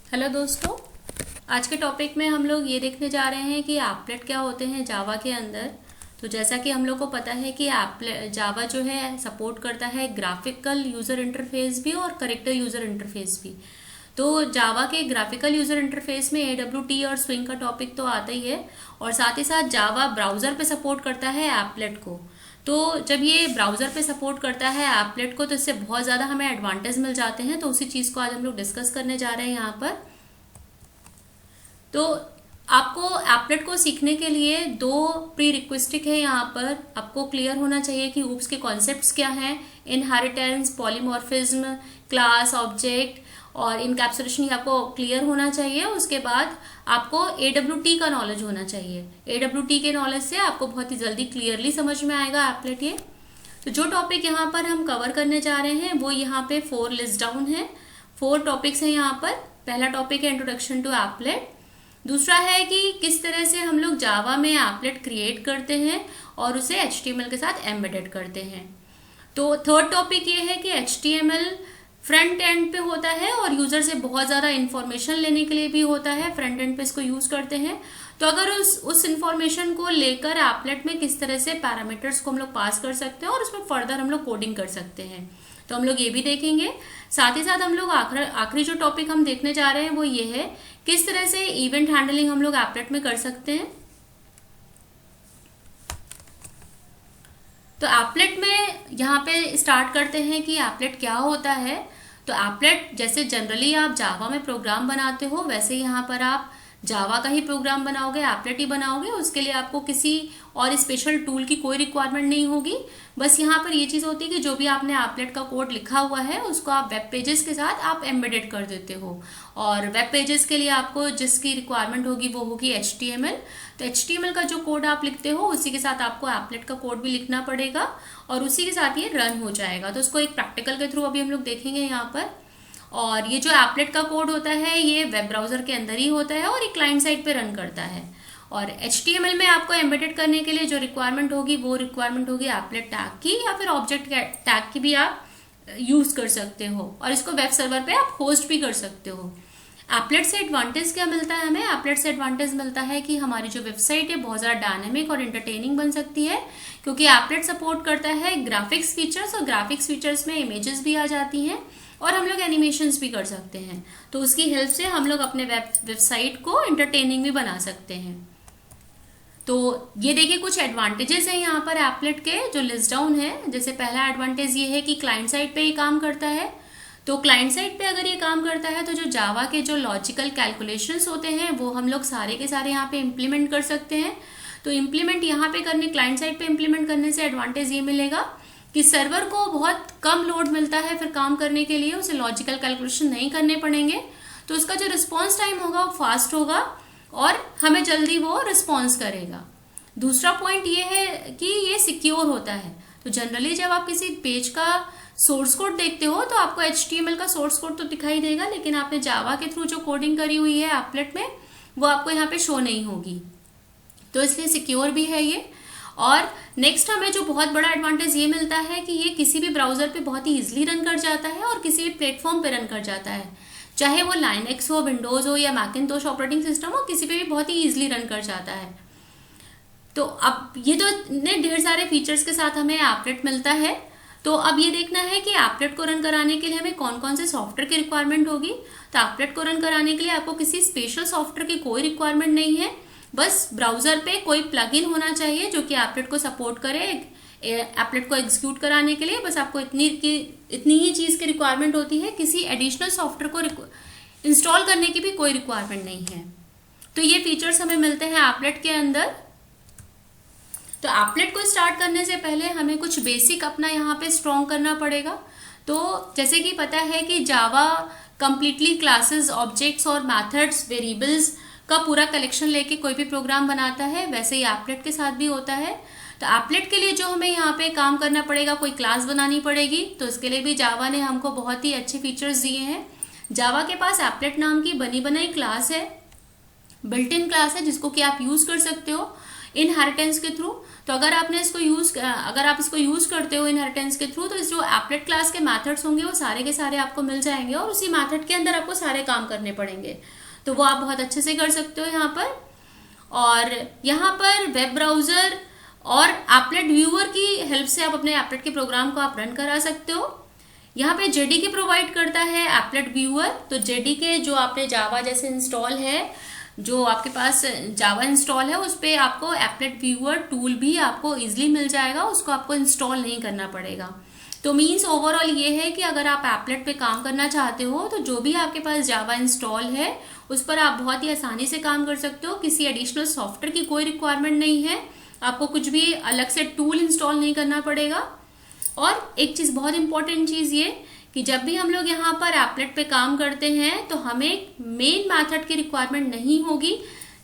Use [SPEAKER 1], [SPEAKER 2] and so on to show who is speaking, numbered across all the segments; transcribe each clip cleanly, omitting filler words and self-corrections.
[SPEAKER 1] Hello दोस्तों। आज के टॉपिक में हम लोग ये देखने जा रहे हैं कि एप्लेट क्या होते हैं जावा के अंदर। तो जैसा कि हम लोग को पता है कि एप्लेट जावा जो है सपोर्ट करता है ग्राफिकल यूज़र इंटरफेस भी और करेक्टर यूज़र इंटरफेस भी। तो जावा के ग्राफिकल यूज़र इंटरफेस में AWT और स्विंग का टॉपिक तो आता ही है, और साथ ही साथ जावा ब्राउज़र पे सपोर्ट करता है एप्लेट को। तो जब ये ब्राउज़र पे सपोर्ट करता है एप्लेट को तो इससे बहुत ज़्यादा हमें एडवांटेज मिल जाते हैं। तो उसी चीज़ को आज हम लोग डिस्कस करने जा रहे हैं यहाँ पर। तो आपको एप्लेट को सीखने के लिए दो प्री रिक्वेस्टिक है यहाँ पर। आपको क्लियर होना चाहिए कि ऊप्स के कॉन्सेप्ट्स क्या हैं, इनहेरिटेंस, पॉलीमॉर्फिज्म, क्लास, ऑब्जेक्ट और इनकैप्सुलेशन आपको क्लियर होना चाहिए। उसके बाद आपको AWT का नॉलेज होना चाहिए। AWT के नॉलेज से आपको बहुत ही जल्दी क्लियरली समझ में आएगा एप्लेट ये। तो जो टॉपिक यहाँ पर हम कवर करने जा रहे हैं वो यहाँ पे 4 लिस्ट डाउन है। 4 टॉपिक्स हैं यहाँ पर। पहला टॉपिक है इंट्रोडक्शन टू एप्लेट। दूसरा है कि किस तरह से हम लोग जावा में एप्लेट क्रिएट करते हैं और उसे HTML के साथ एम्बेडेड करते हैं। तो थर्ड टॉपिक ये है कि HTML फ्रंट एंड पे होता है और यूजर से बहुत ज़्यादा इंफॉर्मेशन लेने के लिए भी होता है, फ्रंट एंड पे इसको यूज़ करते हैं। तो अगर उस इंफॉर्मेशन को लेकर एप्लेट में किस तरह से पैरामीटर्स को हम लोग पास कर सकते हैं और उसमें फर्दर हम लोग कोडिंग कर सकते हैं, तो हम लोग ये भी देखेंगे। साथ ही साथ हम लोग आखिरी जो टॉपिक हम देखने जा रहे हैं वो ये है किस तरह से इवेंट हैंडलिंग हम लोग एप्लेट में कर सकते हैं। तो एप्लेट में यहाँ पे स्टार्ट करते हैं कि एप्लेट क्या होता है। तो एप्लेट जैसे जनरली आप जावा में प्रोग्राम बनाते हो वैसे यहाँ पर आप जावा का ही प्रोग्राम बनाओगे, एप्लेट ही बनाओगे। उसके लिए आपको किसी और स्पेशल टूल की कोई रिक्वायरमेंट नहीं होगी। बस यहाँ पर ये चीज़ होती है कि जो भी आपने एप्लेट का कोड लिखा हुआ है उसको आप वेब पेजेस के साथ आप एम्बेडेड कर देते हो, और वेब पेजेस के लिए आपको जिसकी रिक्वायरमेंट होगी वो होगी HTML। तो HTML का जो कोड आप लिखते हो उसी के साथ आपको एप्लेट का कोड भी लिखना पड़ेगा और उसी के साथ ये रन हो जाएगा। तो उसको एक प्रैक्टिकल के थ्रू अभी हम लोग देखेंगे यहाँ पर। और ये जो एप्लेट का कोड होता है ये वेब ब्राउजर के अंदर ही होता है और ये क्लाइंट साइड पे रन करता है। और HTML में आपको एम्बेडेड करने के लिए जो रिक्वायरमेंट होगी वो रिक्वायरमेंट होगी एप्लेट टैग की, या फिर ऑब्जेक्ट टैग की भी आप यूज कर सकते हो, और इसको वेब सर्वर पे आप होस्ट भी कर सकते हो। एप्लेट से एडवांटेज क्या मिलता है हमें? एप्लेट से एडवांटेज मिलता है कि हमारी जो वेबसाइट है बहुत ज़्यादा डायनेमिक और एंटरटेनिंग बन सकती है, क्योंकि एप्लेट सपोर्ट करता है ग्राफिक्स फीचर्स, और ग्राफिक्स फीचर्स में इमेजेस भी आ जाती हैं और हम लोग एनिमेशंस भी कर सकते हैं। तो उसकी हेल्प से हम लोग अपने वेबसाइट को एंटरटेनिंग भी बना सकते हैं। तो ये देखिए कुछ एडवांटेजेस हैं यहाँ पर एप्लेट के जो लिस्ट डाउन है। जैसे पहला एडवांटेज ये है कि क्लाइंट साइड पे ये काम करता है। तो क्लाइंट साइड पे अगर ये काम करता है तो जो जावा के जो लॉजिकल कैलकुलेशंस होते हैं वो हम लोग सारे के सारे यहाँ पे इम्प्लीमेंट कर सकते हैं। तो इम्प्लीमेंट यहाँ पे करने, क्लाइंट साइड पे इम्प्लीमेंट करने से एडवांटेज ये मिलेगा कि सर्वर को बहुत कम लोड मिलता है फिर काम करने के लिए, उसे लॉजिकल कैलकुलेशन नहीं करने पड़ेंगे। तो उसका जो रिस्पॉन्स टाइम होगा वो फास्ट होगा और हमें जल्दी वो रिस्पॉन्स करेगा। दूसरा पॉइंट ये है कि ये सिक्योर होता है। तो जनरली जब आप किसी पेज का सोर्स कोड देखते हो तो आपको HTML का सोर्स कोड तो दिखाई देगा, लेकिन आपने जावा के थ्रू जो कोडिंग करी हुई है एप्लेट में वो आपको यहाँ पे शो नहीं होगी। तो इसलिए सिक्योर भी है ये। और नेक्स्ट हमें जो बहुत बड़ा एडवांटेज ये मिलता है कि ये किसी भी ब्राउजर पे बहुत ही इजीली रन कर जाता है और किसी भी प्लेटफॉर्म पे रन कर जाता है, चाहे वो लाइनक्स हो, विंडोज हो या मैकिन्टोश ऑपरेटिंग सिस्टम हो, किसी पे भी बहुत ही इजीली रन कर जाता है। तो अब ये तो ढेर सारे फीचर्स के साथ हमें एप्लेट मिलता है। तो अब ये देखना है कि एप्लेट को रन कराने के लिए हमें कौन कौन से सॉफ्टवेयर की रिक्वायरमेंट होगी। तो एप्लेट को रन कराने के लिए आपको किसी स्पेशल सॉफ्टवेयर की कोई रिक्वायरमेंट नहीं है। बस ब्राउजर पे कोई प्लगइन होना चाहिए जो कि एप्लेट को सपोर्ट करे एप्लेट को एग्जीक्यूट कराने के लिए। बस आपको इतनी ही चीज़ की रिक्वायरमेंट होती है, किसी एडिशनल सॉफ्टवेयर को इंस्टॉल करने की भी कोई रिक्वायरमेंट नहीं है। तो ये फीचर्स हमें मिलते हैं एप्लेट के अंदर। तो एप्लेट को स्टार्ट करने से पहले हमें कुछ बेसिक अपना यहाँ पे स्ट्रॉन्ग करना पड़ेगा। तो जैसे कि पता है कि जावा कंप्लीटली क्लासेस, ऑब्जेक्ट्स और मैथड्स, वेरिएबल्स का पूरा कलेक्शन लेके कोई भी प्रोग्राम बनाता है, वैसे ही एप्लेट के साथ भी होता है। तो एप्लेट के लिए जो हमें यहाँ पे काम करना पड़ेगा, कोई क्लास बनानी पड़ेगी। तो इसके लिए भी जावा ने हमको बहुत ही अच्छे फीचर्स दिए हैं। जावा के पास एप्लेट नाम की बनी बनाई क्लास है, बिल्ट इन क्लास है, जिसको कि आप यूज कर सकते हो। इनहेरिटेंस के थ्रू। तो अगर आप इसको यूज करते हो इनहेरिटेंस के थ्रू, तो इस जो एप्लेट क्लास के मेथड्स होंगे वो सारे के सारे आपको मिल जाएंगे और उसी मेथड के अंदर आपको सारे काम करने पड़ेंगे। तो वो आप बहुत अच्छे से कर सकते हो यहाँ पर। और यहाँ पर वेब ब्राउजर और एप्लेट व्यूअर की हेल्प से आप अपने एप्लेट के प्रोग्राम को आप रन करा सकते हो। यहाँ पे जेडीके प्रोवाइड करता है एप्लेट व्यूअर। तो जेडीके जो आपने जावा जैसे इंस्टॉल है, जो आपके पास जावा इंस्टॉल है, उस पर आपको एप्लेट व्यूअर टूल भी आपको इजीली मिल जाएगा, उसको आपको इंस्टॉल नहीं करना पड़ेगा। तो मीन्स ओवरऑल ये है कि अगर आप एप्लेट पे काम करना चाहते हो तो जो भी आपके पास जावा इंस्टॉल है उस पर आप बहुत ही आसानी से काम कर सकते हो। किसी एडिशनल सॉफ्टवेयर की कोई रिक्वायरमेंट नहीं है, आपको कुछ भी अलग से टूल इंस्टॉल नहीं करना पड़ेगा। और एक चीज, बहुत इंपॉर्टेंट चीज ये कि जब भी हम लोग यहाँ पर एप्लेट पे काम करते हैं तो हमें मेन मेथड की रिक्वायरमेंट नहीं होगी।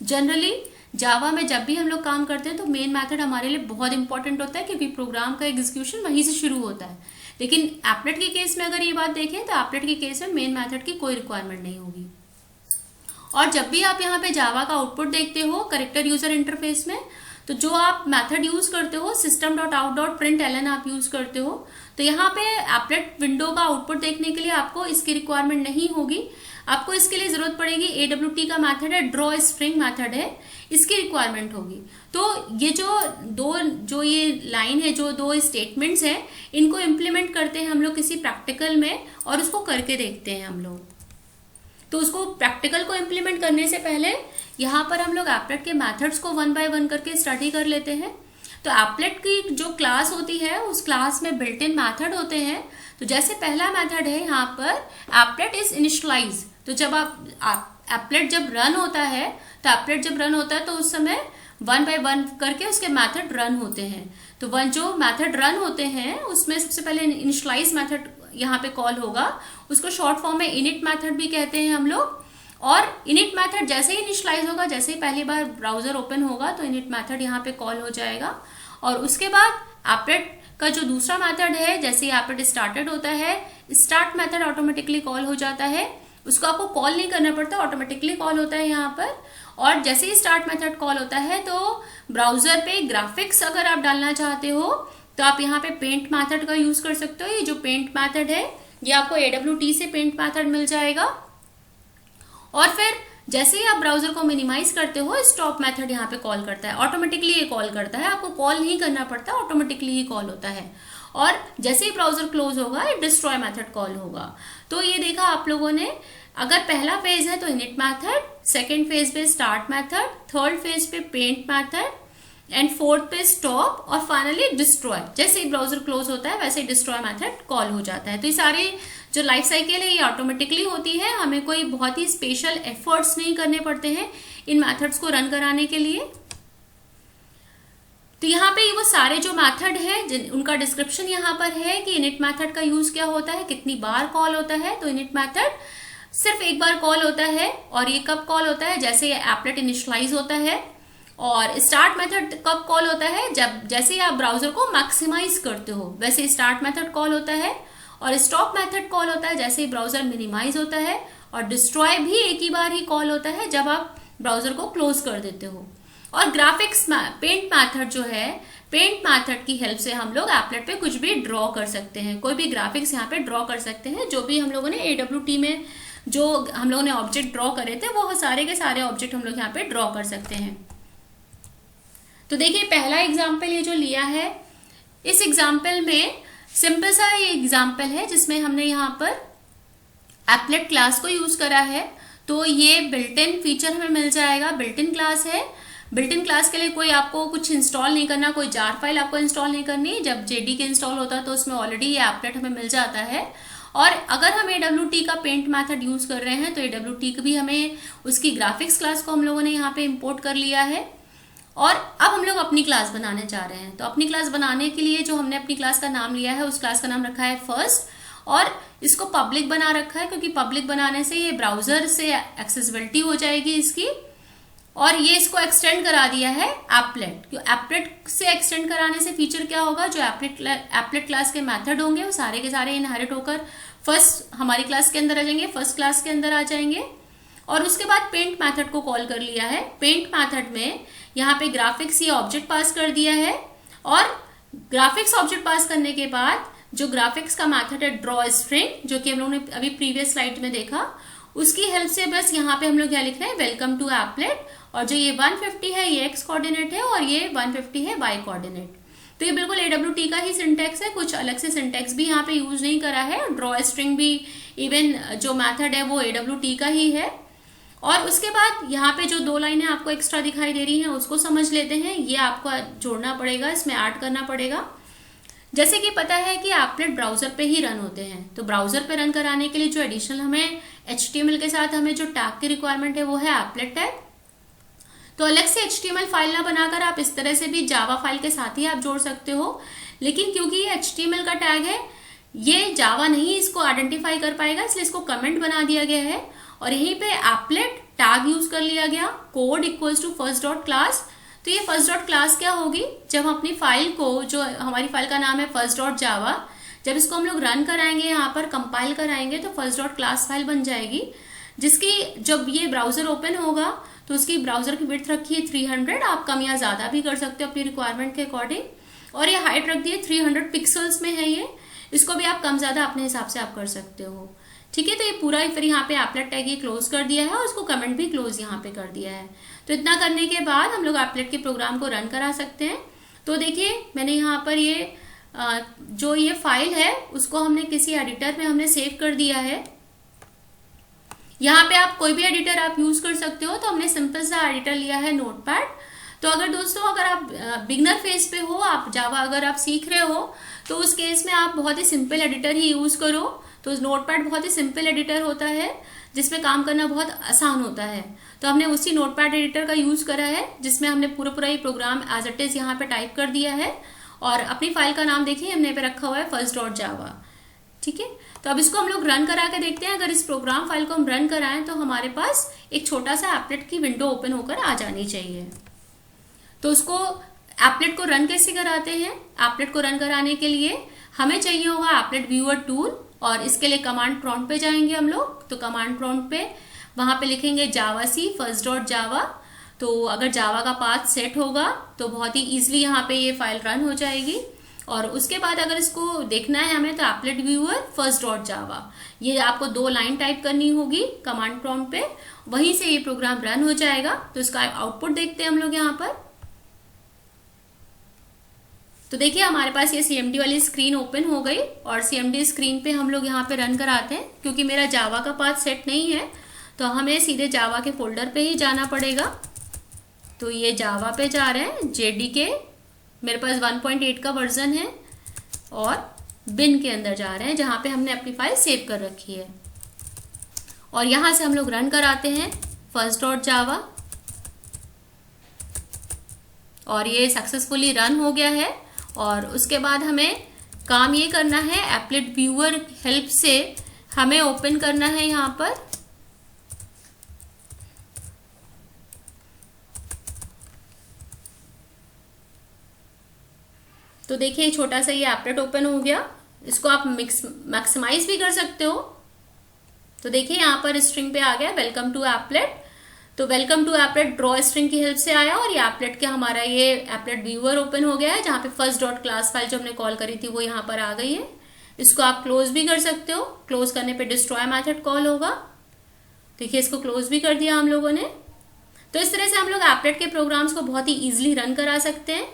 [SPEAKER 1] जनरली जावा में जब भी हम लोग काम करते हैं तो मेन मेथड हमारे लिए बहुत इंपॉर्टेंट होता है, क्योंकि प्रोग्राम का एग्जीक्यूशन वहीं से शुरू होता है। लेकिन एप्लेट के केस में अगर ये बात देखें तो एप्लेट के केस में मेन मेथड की कोई रिक्वायरमेंट नहीं होगी। और जब भी आप यहाँ पे जावा का आउटपुट देखते हो कैरेक्टर यूजर इंटरफेस में, तो जो आप मेथड यूज करते हो system.out.println आप यूज करते हो, तो यहाँ पे एप्लेट विंडो का आउटपुट देखने के लिए आपको इसकी रिक्वायरमेंट नहीं होगी। आपको इसके लिए जरूरत पड़ेगी AWT का मेथड है, ड्रॉ स्ट्रिंग मेथड है, इसकी रिक्वायरमेंट होगी। तो ये जो ये लाइन है, जो दो स्टेटमेंट्स हैं, इनको इम्प्लीमेंट करते हैं हम लोग किसी प्रैक्टिकल में और उसको करके देखते हैं हम लोग। तो उसको प्रैक्टिकल को इम्प्लीमेंट करने से पहले यहाँ पर हम लोग एप्लेट के मेथड्स को 1 बाय 1 करके स्टडी कर लेते हैं। तो एप्लेट की जो क्लास होती है उस क्लास में बिल्ट इन मेथड होते हैं। तो जैसे पहला मेथड है यहाँ पर एप्लेट इज इनिशियलाइज। तो जब आप एप्लेट जब रन होता है तो उस समय 1 बाय 1 करके उसके मेथड रन होते हैं। तो जो मेथड रन होते हैं उसमें सबसे पहले इनिशियलाइज मेथड यहाँ पे कॉल होगा, उसको शॉर्ट फॉर्म में इनिट मेथड भी कहते हैं हम लोग। और इनिट मेथड जैसे ही इनिशियलाइज होगा, जैसे ही पहली बार ब्राउजर ओपन होगा तो इनिट मेथड यहाँ पे कॉल हो जाएगा। और उसके बाद एप्लेट का जो दूसरा मेथड है, जैसे ही एप्लेट स्टार्टेड होता है, स्टार्ट मेथड ऑटोमेटिकली कॉल हो जाता है। उसको आपको कॉल नहीं करना पड़ता, ऑटोमेटिकली कॉल होता है यहाँ पर। और जैसे ही स्टार्ट मेथड कॉल होता है तो ब्राउजर पे ग्राफिक्स अगर आप डालना चाहते हो तो आप यहाँ पे पेंट मेथड का यूज कर सकते हो। ये जो पेंट मेथड है ये आपको AWT से पेंट मेथड मिल जाएगा। और फिर जैसे ही आप ब्राउजर को मिनिमाइज करते हो, स्टॉप मेथड यहाँ पे कॉल करता है, ऑटोमेटिकली ये कॉल करता है, आपको कॉल नहीं करना पड़ता, ऑटोमेटिकली ही कॉल होता है। और जैसे ही ब्राउजर क्लोज होगा डिस्ट्रॉय मेथड कॉल होगा। तो ये देखा आप लोगों ने, अगर पहला फेज है तो इनिट मेथड, सेकेंड फेज पे स्टार्ट मेथड, थर्ड फेज पे पेंट मेथड एंड फोर्थ पे स्टॉप और फाइनली डिस्ट्रॉय। जैसे ही ब्राउजर क्लोज होता है वैसे ही डिस्ट्रॉय मेथड कॉल हो जाता है। तो ये सारी जो लाइफ साइकिल है ये ऑटोमेटिकली होती है, हमें कोई बहुत ही स्पेशल एफर्ट्स नहीं करने पड़ते हैं इन मेथड्स को रन कराने के लिए। तो यहाँ पे वो सारे जो मेथड है उनका डिस्क्रिप्शन यहाँ पर है कि इनिट मेथड का यूज क्या होता है, कितनी बार कॉल होता है। तो इनिट मेथड सिर्फ एक बार कॉल होता है और ये कब कॉल होता है, जैसे एप्लेट इनिशियलाइज होता है। और स्टार्ट मेथड कब कॉल होता है, जब जैसे आप ब्राउजर को मैक्सिमाइज करते हो वैसे स्टार्ट मेथड कॉल होता है। और स्टॉप मेथड कॉल होता है जैसे ही ब्राउजर मिनिमाइज होता है। और डिस्ट्रॉय भी एक ही बार ही कॉल होता है जब आप ब्राउजर को क्लोज कर देते हो। और ग्राफिक्स पेंट मेथड जो है, पेंट मेथड की हेल्प से हम लोग एप्लेट पे कुछ भी ड्रॉ कर सकते हैं, कोई भी ग्राफिक्स यहाँ पे ड्रॉ कर सकते हैं। जो भी हम लोगों ने AWT में जो हम लोगों ने ऑब्जेक्ट ड्रॉ करे थे वो सारे के सारे ऑब्जेक्ट हम लोग यहाँ पे ड्रॉ कर सकते हैं। तो देखिए पहला एग्जाम्पल ये जो लिया है, इस एग्जाम्पल में सिंपल सा ये एग्जाम्पल है जिसमें हमने यहाँ पर एप्लेट क्लास को यूज करा है। तो ये बिल्ट इन फीचर हमें मिल जाएगा, बिल्ट इन क्लास है। बिल्ट इन क्लास के लिए कोई आपको कुछ इंस्टॉल नहीं करना, कोई जार फाइल आपको इंस्टॉल नहीं करनी। जब JDK इंस्टॉल होता है तो उसमें ऑलरेडी ये एप्लेट हमें मिल जाता है। और अगर हम AWT का पेंट मेथड यूज कर रहे हैं तो AWT भी हमें उसकी ग्राफिक्स क्लास को हम लोगों ने यहाँ पे इंपोर्ट कर लिया है। और अब हम लोग अपनी क्लास बनाने चाह रहे हैं। तो अपनी क्लास बनाने के लिए जो हमने अपनी क्लास का नाम लिया है उस क्लास का नाम रखा है फर्स्ट, और इसको पब्लिक बना रखा है क्योंकि पब्लिक बनाने से ये ब्राउजर से एक्सेसिबिलिटी हो जाएगी इसकी। और ये इसको एक्सटेंड करा दिया है एप्लेट। क्यों एप्लेट से एक्सटेंड कराने से फीचर क्या होगा, जो एप्लेट क्लास के मेथड होंगे वो सारे के सारे इनहेरिट होकर फर्स्ट हमारी क्लास के अंदर आ जाएंगे, फर्स्ट क्लास के अंदर आ जाएंगे। और उसके बाद पेंट मेथड को कॉल कर लिया है। पेंट मेथड में यहाँ पे ग्राफिक्स ये ऑब्जेक्ट पास कर दिया है, और ग्राफिक्स ऑब्जेक्ट पास करने के बाद जो ग्राफिक्स का मेथड है ड्रॉ स्ट्रिंग, जो कि हम लोगों ने अभी प्रीवियस स्लाइड में देखा, उसकी हेल्प से बस यहाँ पे हम लोग क्या लिख रहे हैं, वेलकम टू एप्लेट, और जो ये 150 है ये एक्स कोऑर्डिनेट है और ये 150 है वाई कोऑर्डिनेट। तो ये बिल्कुल AWT का ही सिंटेक्स है, कुछ अलग से सिंटेक्स भी यहाँ पे यूज नहीं करा है। ड्रॉ स्ट्रिंग भी इवन जो मेथड है वो AWT का ही है। और उसके बाद यहाँ पे जो 2 लाइनें आपको एक्स्ट्रा दिखाई दे रही हैं उसको समझ लेते हैं। ये आपको जोड़ना पड़ेगा, इसमें ऐड करना पड़ेगा। जैसे कि पता है कि एप्लेट ब्राउजर पे ही रन होते हैं, तो ब्राउजर पे रन कराने के लिए जो एडिशनल हमें HTML के साथ हमें जो टैग की रिक्वायरमेंट है वो है एप्लेट टैग। तो अलग से HTML फाइल ना बनाकर आप इस तरह से भी जावा फाइल के साथ ही आप जोड़ सकते हो, लेकिन क्योंकि ये HTML का टैग है, ये जावा नहीं इसको आइडेंटिफाई कर पाएगा, इसलिए इसको कमेंट बना दिया गया है और यहीं पे एप्लेट टैग यूज कर लिया गया, code equals to first dot class. तो ये फर्स्ट डॉट क्लास क्या होगी, जब हम अपनी फाइल को, जो हमारी फाइल का नाम है फर्स्ट डॉट जावा, जब इसको हम लोग रन कराएंगे, यहाँ पर कंपाइल कराएंगे, तो फर्स्ट डॉट क्लास फाइल बन जाएगी, जिसकी जब ये ब्राउजर ओपन होगा तो उसकी ब्राउजर की विड्थ रखी है 300, आप कम या ज्यादा भी कर सकते हो अपनी रिक्वायरमेंट के अकॉर्डिंग, और ये हाइट रख दी है 300 पिक्सल्स में है ये, इसको भी आप कम ज्यादा अपने हिसाब से आप कर सकते हो। ठीक है, तो ये पूरा फिर यहाँ पे एप्लेट टैग ये क्लोज कर दिया है और उसको कमेंट भी क्लोज यहाँ पे कर दिया है। तो इतना करने के बाद हम लोग एप्लेट के प्रोग्राम को रन करा सकते हैं। तो देखिए मैंने यहाँ पर ये जो ये फाइल है उसको हमने किसी एडिटर में हमने सेव कर दिया है। यहाँ पे आप कोई भी एडिटर आप यूज कर सकते हो, तो हमने सिंपल सा एडिटर लिया है नोटपैड। तो अगर दोस्तों अगर आप बिगनर फेज पे हो, आप जावा अगर आप सीख रहे हो, तो उस केस में आप बहुत ही सिंपल एडिटर ही यूज करो। तो नोटपैड बहुत ही सिंपल एडिटर होता है जिसमें काम करना बहुत आसान होता है। तो हमने उसी नोटपैड एडिटर का यूज करा है, जिसमें हमने पूरा ये प्रोग्राम एज इट इज यहाँ पे टाइप कर दिया है और अपनी फाइल का नाम देखिए हमने पे रखा हुआ है फर्स्ट डॉट जावा। ठीक है, तो अब इसको हम लोग रन करा के देखते हैं। अगर इस प्रोग्राम फाइल को हम रन कराएं तो हमारे पास एक छोटा सा एप्लेट की विंडो ओपन होकर आ जानी चाहिए। तो उसको एप्लेट को रन कैसे कराते हैं, एप्लेट को रन कराने के लिए हमें चाहिए होगा एप्लेट व्यूअर टूल, और इसके लिए कमांड प्रॉम्प्ट पे जाएंगे हम लोग। तो कमांड प्रॉम्प्ट पे वहां पे लिखेंगे जावा सी फर्स्ट डॉट जावा। तो अगर जावा का पाथ सेट होगा तो बहुत ही इजीली यहाँ पे ये फाइल रन हो जाएगी। और उसके बाद अगर इसको देखना है हमें, तो एप्लेट व्यूअर फर्स्ट डॉट जावा, ये आपको 2 लाइन टाइप करनी होगी कमांड प्रॉम्प्ट पे, वहीं से ये प्रोग्राम रन हो जाएगा। तो इसका आउटपुट देखते हैं हम लोग यहाँ पर। तो देखिए हमारे पास ये CMD वाली स्क्रीन ओपन हो गई, और CMD स्क्रीन पे हम लोग यहाँ पे रन कराते हैं। क्योंकि मेरा जावा का पाथ सेट नहीं है तो हमें सीधे जावा के फोल्डर पे ही जाना पड़ेगा। तो ये जावा पे जा रहे हैं, JDK मेरे पास 1.8 का वर्जन है, और बिन के अंदर जा रहे हैं जहां पे हमने अपनी फाइल सेव कर रखी है। और यहां से हम लोग रन कराते हैं फर्स्ट डॉट जावा, और ये सक्सेसफुली रन हो गया है। और उसके बाद हमें काम ये करना है, एप्लेट व्यूअर हेल्प से हमें ओपन करना है यहाँ पर। तो देखिए छोटा सा ये एप्लेट ओपन हो गया, इसको आप मैक्सिमाइज भी कर सकते हो। तो देखिए यहाँ पर स्ट्रिंग पे आ गया वेलकम टू एप्लेट। तो welcome to applet draw string की हेल्प से आया, और ये एप्लेट के हमारा ये एप्लेट व्यूअर ओपन हो गया है, जहाँ पे फर्स्ट डॉट क्लास फाइल जो हमने कॉल करी थी वो यहाँ पर आ गई है। इसको आप क्लोज भी कर सकते हो, क्लोज करने पे डिस्ट्रॉय मेथड कॉल होगा। देखिए इसको क्लोज भी कर दिया हम लोगों ने। तो इस तरह से हम लोग एप्लेट के प्रोग्राम्स को बहुत ही इजिली रन करा सकते हैं।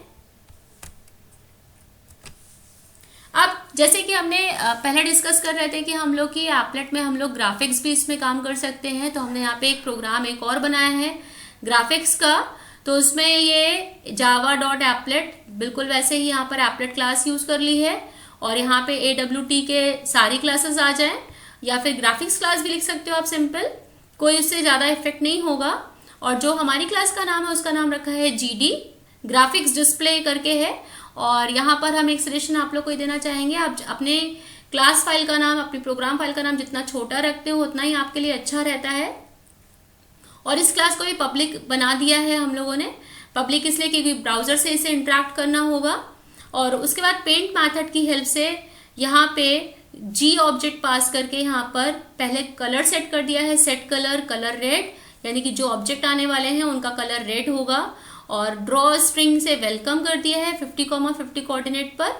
[SPEAKER 1] अब जैसे कि हमने पहले डिस्कस कर रहे थे कि हम लोग की एप्लेट में हम लोग ग्राफिक्स भी इसमें काम कर सकते हैं, तो हमने यहाँ पे एक प्रोग्राम एक और बनाया है ग्राफिक्स का। तो उसमें ये जावा डॉट एप्लेट बिल्कुल वैसे ही यहाँ पर एप्लेट क्लास यूज कर ली है, और यहाँ पे AWT के सारी क्लासेस आ जाए, या फिर ग्राफिक्स क्लास भी लिख सकते हो आप सिंपल, कोई इससे ज्यादा इफेक्ट नहीं होगा। और जो हमारी क्लास का नाम है उसका नाम रखा है GD, ग्राफिक्स डिस्प्ले करके है। और यहाँ पर हम एक सजेशन आप लोग को देना चाहेंगे, आप अपने क्लास फाइल का नाम, अपनी प्रोग्राम फाइल का नाम जितना छोटा रखते हो उतना ही आपके लिए अच्छा रहता है। और इस क्लास को भी पब्लिक बना दिया है हम लोगों ने, पब्लिक इसलिए क्योंकि ब्राउजर से इसे इंटरेक्ट करना होगा। और उसके बाद पेंट मेथड की हेल्प से यहाँ पे जी ऑब्जेक्ट पास करके यहाँ पर पहले कलर सेट कर दिया है, सेट कलर रेड, यानी कि जो ऑब्जेक्ट आने वाले हैं उनका कलर रेड होगा। और ड्रॉ स्ट्रिंग से वेलकम कर दिया है 50,50 कोऑर्डिनेट पर,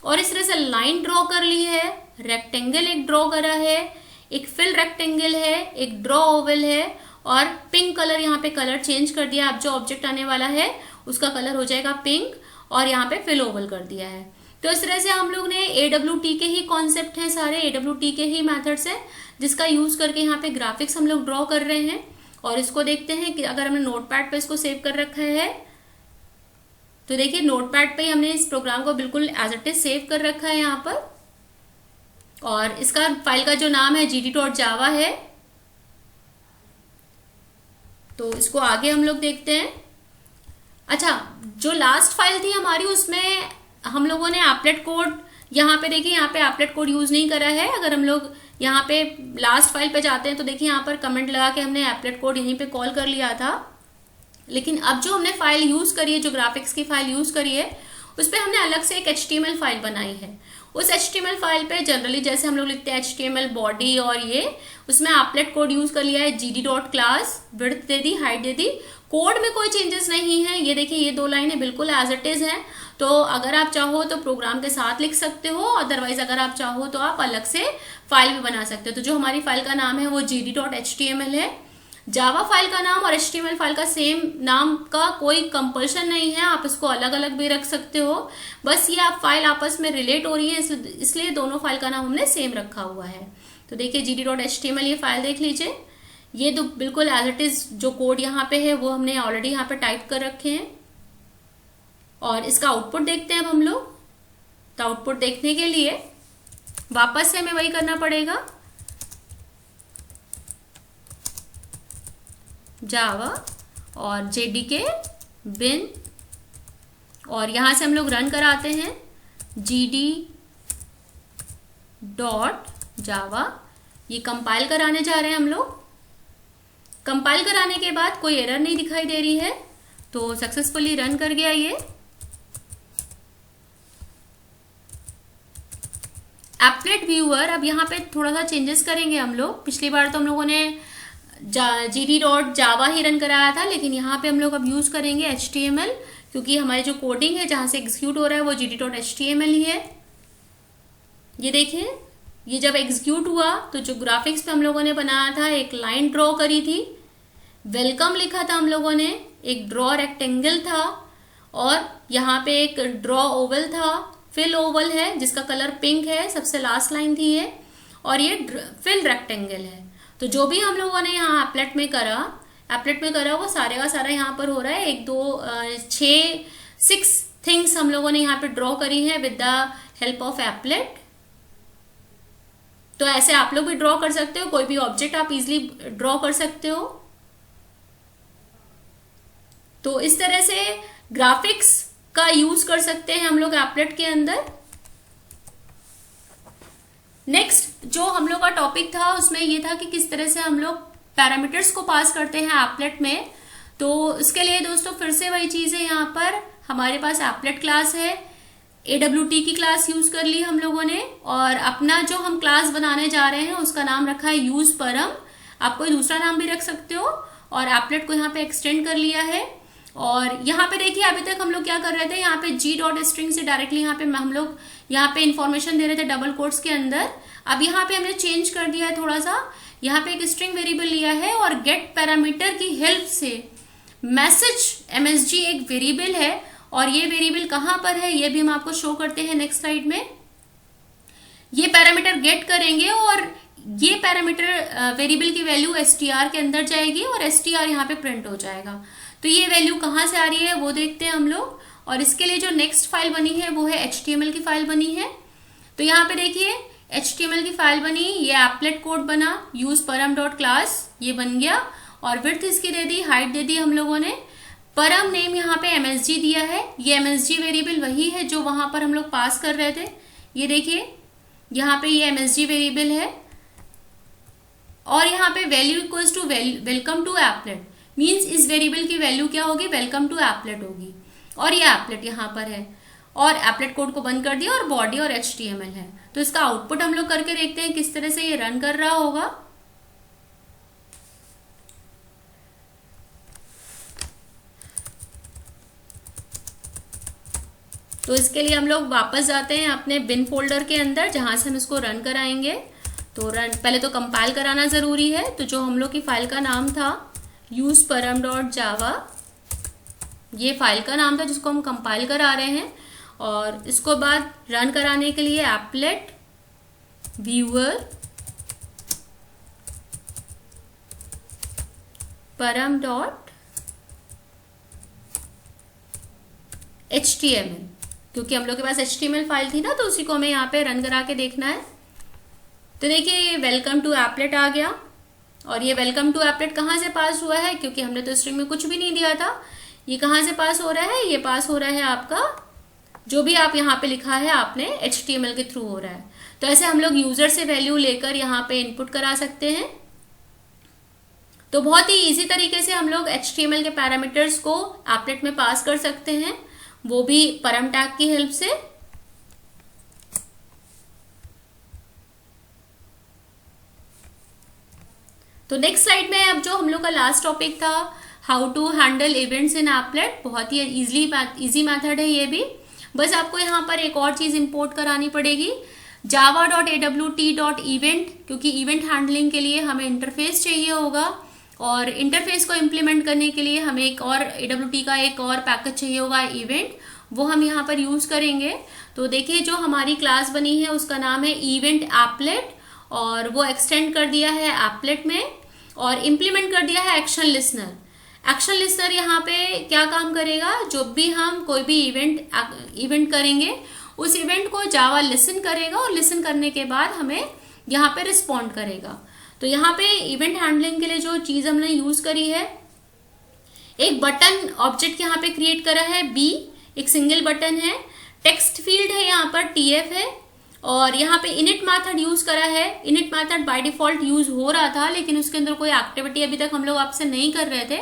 [SPEAKER 1] और इस तरह से लाइन ड्रॉ कर ली है, रेक्टेंगल एक ड्रॉ करा है, एक फिल रेक्टेंगल है, एक ड्रॉ ओवल है, और पिंक कलर यहाँ पे कलर चेंज कर दिया। अब जो ऑब्जेक्ट आने वाला है उसका कलर हो जाएगा पिंक, और यहाँ पे फिल ओवल कर दिया है। तो इस तरह से हम लोग ने AWT के ही कॉन्सेप्ट हैं, सारे AWT के ही मेथड्स हैं, जिसका यूज करके यहाँ पे ग्राफिक्स हम लोग ड्रॉ कर रहे हैं। और इसको देखते हैं कि अगर हमने नोटपैड पे इसको सेव कर रखा है, तो देखिए नोटपैड पे ही हमने इस प्रोग्राम को बिल्कुल एज इट इज सेव कर रखा है यहाँ पर। और इसका फाइल का जो नाम है gd.java है। तो इसको आगे हम लोग देखते हैं। अच्छा, जो लास्ट फाइल थी हमारी, उसमें हम लोगों ने एप्लेट कोड, यहाँ पे देखिए यहाँ पे एप्लेट कोड यूज नहीं करा है। अगर हम लोग यहाँ पे लास्ट फाइल पे जाते हैं तो देखिए यहाँ पर कमेंट लगा के हमने एप्लेट कोड यहीं पे कॉल कर लिया था। लेकिन अब जो हमने फाइल यूज करी है, जो ग्राफिक्स की फाइल यूज करी है, उस पर हमने अलग से एक HTML फाइल बनाई है। उस HTML फाइल पे जनरली जैसे हम लोग लिखते हैं HTML बॉडी, और ये उसमें एप्लेट कोड यूज कर लिया है, gd.class, विड्थ दे दी, हाइट दे दी। कोड में कोई चेंजेस नहीं है। ये देखिए ये 2 लाइनें बिल्कुल एज इट इज हैं। तो अगर आप चाहो तो प्रोग्राम के साथ लिख सकते हो, अदरवाइज अगर आप चाहो तो आप अलग से फाइल भी बना सकते हो। तो जो हमारी फाइल का नाम है वो gd.html है। जावा फाइल का नाम और HTML फाइल का सेम नाम का कोई कंपल्शन नहीं है, आप इसको अलग अलग भी रख सकते हो। बस ये आप फाइल आपस में रिलेट हो रही है, इसलिए दोनों फाइल का नाम हमने सेम रखा हुआ है। तो देखिए gd.html ये फाइल देख लीजिए, ये तो बिल्कुल एज इट इज जो कोड यहाँ पे है वो हमने ऑलरेडी यहाँ पे टाइप कर रखे हैं। और इसका आउटपुट देखते हैं अब हम लोग। तो आउटपुट देखने के लिए वापस से हमें वही करना पड़ेगा, जावा और JDK bin, और यहां से हम लोग रन कराते हैं gd.java। ये कंपाइल कराने जा रहे हैं हम लोग। कंपाइल कराने के बाद कोई एरर नहीं दिखाई दे रही है, तो सक्सेसफुली रन कर गया ये। एप्लेट व्यूअर, अब यहाँ पे थोड़ा सा चेंजेस करेंगे हम लोग। पिछली बार तो हम लोगों ने gd.java ही रन कराया था, लेकिन यहाँ पे हम लोग अब यूज करेंगे HTML, क्योंकि हमारी जो कोडिंग है जहां से एग्जीक्यूट हो रहा है वो gd.html ही है। ये देखिए, ये जब एग्जीक्यूट हुआ तो जो ग्राफिक्स पे हम लोगों ने बनाया था, एक लाइन ड्रॉ करी थी, वेलकम लिखा था हम लोगों ने, एक ड्रॉ रेक्टेंगल था, और यहाँ पे एक ड्रॉ ओवल था, फिल ओवल है जिसका कलर पिंक है, सबसे लास्ट लाइन थी ये, और ये फिल रेक्टेंगल है। तो जो भी हम लोगों ने यहाँ एप्लेट में करा वो सारे का सारा यहाँ पर हो रहा है। 1 2 6 थिंग्स हम लोगों ने यहाँ पे ड्रॉ करी है with the help of applet. तो ऐसे आप लोग भी ड्रॉ कर सकते हो, कोई भी ऑब्जेक्ट आप इजिली ड्रॉ कर सकते हो। तो इस तरह से ग्राफिक्स का यूज कर सकते हैं हम लोग एप्लेट के अंदर। नेक्स्ट जो हम लोग का टॉपिक था उसमें ये था कि किस तरह से हम लोग पैरामीटर्स को पास करते हैं एप्लेट में। तो इसके लिए दोस्तों फिर से वही चीज है, यहाँ पर हमारे पास एप्लेट क्लास है, AWT की क्लास यूज कर ली हम लोगों ने, और अपना जो हम क्लास बनाने जा रहे हैं उसका नाम रखा है यूज परम। आप कोई दूसरा नाम भी रख सकते हो, और एप्लेट को यहाँ पे एक्सटेंड कर लिया है। और यहाँ पे देखिए अभी तक हम लोग क्या कर रहे थे, यहाँ पे g.string से डायरेक्टली यहाँ पे हम लोग यहाँ पे इंफॉर्मेशन दे रहे थे डबल कोट्स के अंदर। अब यहाँ पे हमने चेंज कर दिया है थोड़ा सा, यहाँ पे एक स्ट्रिंग वेरिएबल लिया है, और गेट पैरामीटर की हेल्प से मैसेज MSG एक वेरिएबल है, और ये वेरिएबल कहाँ पर है ये भी हम आपको शो करते हैं नेक्स्ट स्लाइड में। ये पैरामीटर गेट करेंगे और ये पैरामीटर वेरिएबल की वैल्यू str के अंदर जाएगी, और str यहाँ पे प्रिंट हो जाएगा। तो ये वैल्यू कहाँ से आ रही है वो देखते हैं हम लोग। और इसके लिए जो नेक्स्ट फाइल बनी है वो है HTML की फाइल बनी है। तो यहाँ पे देखिए HTML की फाइल बनी, ये एप्लेट कोड बना, यूज परम डॉट क्लास ये बन गया, और विड्थ इसकी दे दी, हाइट दे दी हम लोगों ने, परम नेम यहाँ पे MSG दिया है। ये MSG वेरिएबल वही है जो वहां पर हम लोग पास कर रहे थे। ये देखिए यहाँ पे ये MSG वेरिएबल है, और यहाँ पे value equals to welcome to applet, means इस वेरिएबल की वैल्यू क्या होगी, वेलकम टू एप्लेट होगी, और ये एप्लेट यहाँ पर है। और एप्लेट कोड को बंद कर दिया और बॉडी और HTML है। तो इसका आउटपुट हम लोग करके देखते हैं किस तरह से ये रन कर रहा होगा। तो इसके लिए हम लोग वापस जाते हैं अपने बिन फोल्डर के अंदर जहां से हम इसको रन कराएंगे। तो पहले तो कंपाइल कराना जरूरी है। तो जो हम लोग की फाइल का नाम था useparam.java, ये फाइल का नाम था जिसको हम कंपाइल करा रहे हैं। और इसको बाद रन कराने के लिए एप्लेट व्यूअर param.html, क्योंकि हम लोग के पास HTML फाइल थी ना, तो उसी को हमें यहाँ पे रन करा के देखना है। तो देखिए ये वेलकम टू एप्लेट आ गया। और ये वेलकम टू एप्लेट कहाँ से पास हुआ है, क्योंकि हमने तो स्ट्रिंग में कुछ भी नहीं दिया था। ये कहाँ से पास हो रहा है, ये पास हो रहा है आपका जो भी आप यहाँ पे लिखा है आपने HTML के थ्रू हो रहा है। तो ऐसे हम लोग यूजर से वैल्यू लेकर यहाँ पे इनपुट करा सकते हैं। तो बहुत ही इजी तरीके से हम लोग HTML के पैरामीटर्स को एप्लेट में पास कर सकते हैं, वो भी परम टैग की हेल्प से। तो नेक्स्ट स्लाइड में अब जो हम लोग का लास्ट टॉपिक था, how to handle events in applet, बहुत ही इजी मेथड है ये भी। बस आपको यहाँ पर एक और चीज इंपोर्ट करानी पड़ेगी, java.awt.event, क्योंकि इवेंट हैंडलिंग के लिए हमें इंटरफेस चाहिए होगा। और इंटरफेस को इम्प्लीमेंट करने के लिए हमें एक और AWT का एक और पैकेज चाहिए होगा इवेंट, वो हम यहाँ पर यूज करेंगे। तो देखिए जो हमारी क्लास बनी है उसका नाम है इवेंट एप्लेट, और वो एक्सटेंड कर दिया है एप्लेट में और इम्प्लीमेंट कर दिया है एक्शन लिसनर। एक्शन लिसनर यहाँ पे क्या काम करेगा, जो भी हम कोई भी इवेंट करेंगे उस इवेंट को जावा लिसन करेगा और लिसन करने के बाद हमें यहाँ पे रिस्पॉन्ड करेगा। तो यहाँ पे इवेंट हैंडलिंग के लिए जो चीज हमने यूज करी है, एक बटन ऑब्जेक्ट यहाँ पे क्रिएट करा है बी, एक सिंगल बटन है, टेक्स्ट फील्ड है यहाँ पर TF है, और यहाँ पे इनिट मेथड यूज करा है। Init method by default use हो रहा था, लेकिन उसके अंदर कोई एक्टिविटी अभी तक हम लोग आपसे नहीं कर रहे थे।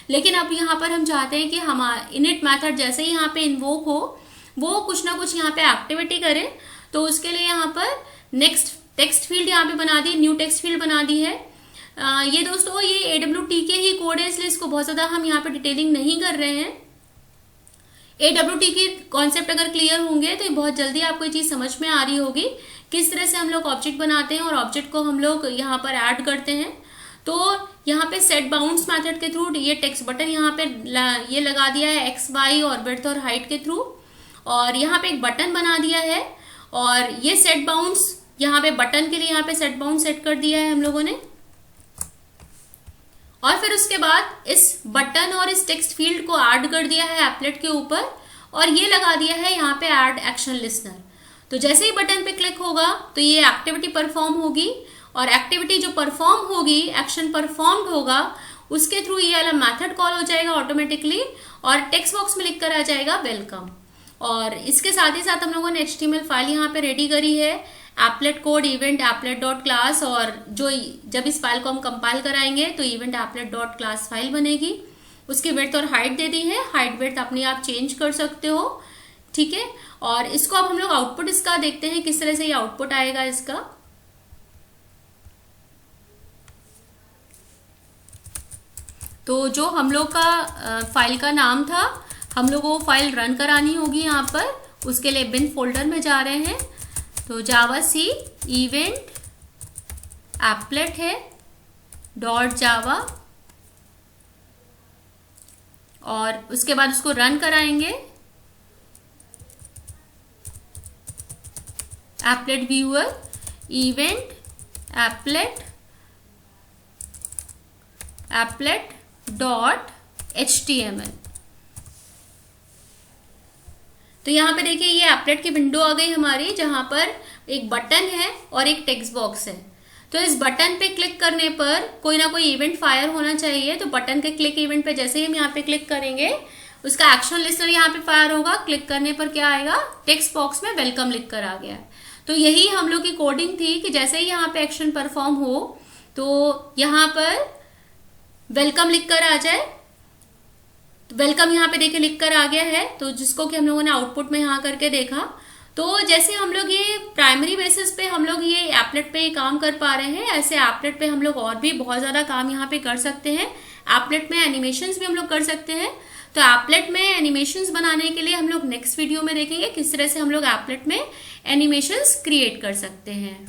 [SPEAKER 1] लेकिन अब यहाँ पर हम चाहते हैं कि हमारा इनिट मेथड जैसे ही यहाँ पे इन्वोक हो वो कुछ ना कुछ यहाँ पे एक्टिविटी करे। तो उसके लिए यहाँ पर नेक्स्ट टेक्स्ट फील्ड यहाँ पे बना दी, न्यू टेक्स्ट फील्ड बना दी है। ये दोस्तों ये AWT के ही कोड है, इसलिए इसको बहुत ज्यादा हम यहाँ पे डिटेलिंग नहीं कर रहे हैं। AWT की कॉन्सेप्ट अगर क्लियर होंगे तो ये बहुत जल्दी आपको ये चीज समझ में आ रही होगी, किस तरह से हम लोग ऑब्जेक्ट बनाते हैं और ऑब्जेक्ट को हम लोग यहाँ पर ऐड करते हैं। तो यहाँ पे सेट बाउंड्स मेथड के थ्रू ये टेक्स्ट बटन यहाँ पे ये लगा दिया है एक्स वाई और विड्थ और हाइट के थ्रू, और यहाँ पे एक बटन बना दिया है। और ये सेट बाउंड्स यहाँ पे बटन के लिए यहाँ पे सेट बाउंड सेट कर दिया है हम लोगों ने। और फिर उसके बाद इस बटन और इस टेक्स्ट फील्ड को ऐड कर दिया है एप्लेट के ऊपर, और ये लगा दिया है यहाँ पे ऐड एक्शन लिसनर। तो जैसे ही बटन पे क्लिक होगा तो ये एक्टिविटी परफॉर्म होगी, और एक्टिविटी जो परफॉर्म होगी, एक्शन परफॉर्म्ड होगा, उसके थ्रू ये वाला मेथड कॉल हो जाएगा ऑटोमेटिकली, और टेक्स्ट बॉक्स में लिख कर आ जाएगा वेलकम। और इसके साथ ही साथ हम लोगों ने HTML फाइल यहाँ पे रेडी करी है, applet code event applet dot class, और जो जब इस फाइल को हम कंपाइल कराएंगे तो event applet dot class file बनेगी। उसकी विड्थ और हाइट दे दी है, हाइट विड्थ अपने आप चेंज कर सकते हो, ठीक है। और इसको अब हम लोग आउटपुट इसका देखते हैं किस तरह से ये आउटपुट आएगा इसका। तो जो हम लोग का फाइल का नाम था, हम लोग वो फाइल रन करानी होगी यहाँ पर। उसके लिए बिन फोल्डर में जा रहे हैं, तो जावा सी इवेंट एप्लेट है .java, और उसके बाद उसको रन कराएंगे। Applet viewer event applet .html। तो यहाँ पे देखिए ये एप्लेट की विंडो आ गई हमारी, जहां पर एक बटन है और एक टेक्स्ट बॉक्स है। तो इस बटन पे क्लिक करने पर कोई ना कोई इवेंट फायर होना चाहिए। तो बटन के क्लिक इवेंट पे जैसे ही हम यहाँ पे क्लिक करेंगे, उसका एक्शन लिस्टर यहाँ पे फायर होगा। क्लिक करने पर क्या आएगा, टेक्स्ट बॉक्स में वेलकम लिख कर आ गया। तो यही हम लोग की कोडिंग थी कि जैसे ही यहाँ पे एक्शन परफॉर्म हो तो यहाँ पर वेलकम लिख कर आ जाए। वेलकम यहाँ पे देखिए लिख कर आ गया है, तो जिसको कि हम लोगों ने आउटपुट में यहाँ करके देखा। तो जैसे हम लोग ये प्राइमरी बेसिस पे हम लोग ये एप्लेट पे काम कर पा रहे हैं, ऐसे एप्लेट पे हम लोग और भी बहुत ज़्यादा काम यहाँ पे कर सकते हैं। एप्लेट में एनिमेशंस भी हम लोग कर सकते हैं। तो एप्लेट में एनिमेशंस बनाने के लिए हम लोग नेक्स्ट वीडियो में देखेंगे किस तरह से हम लोग एप्लेट में एनिमेशंस क्रिएट कर सकते हैं।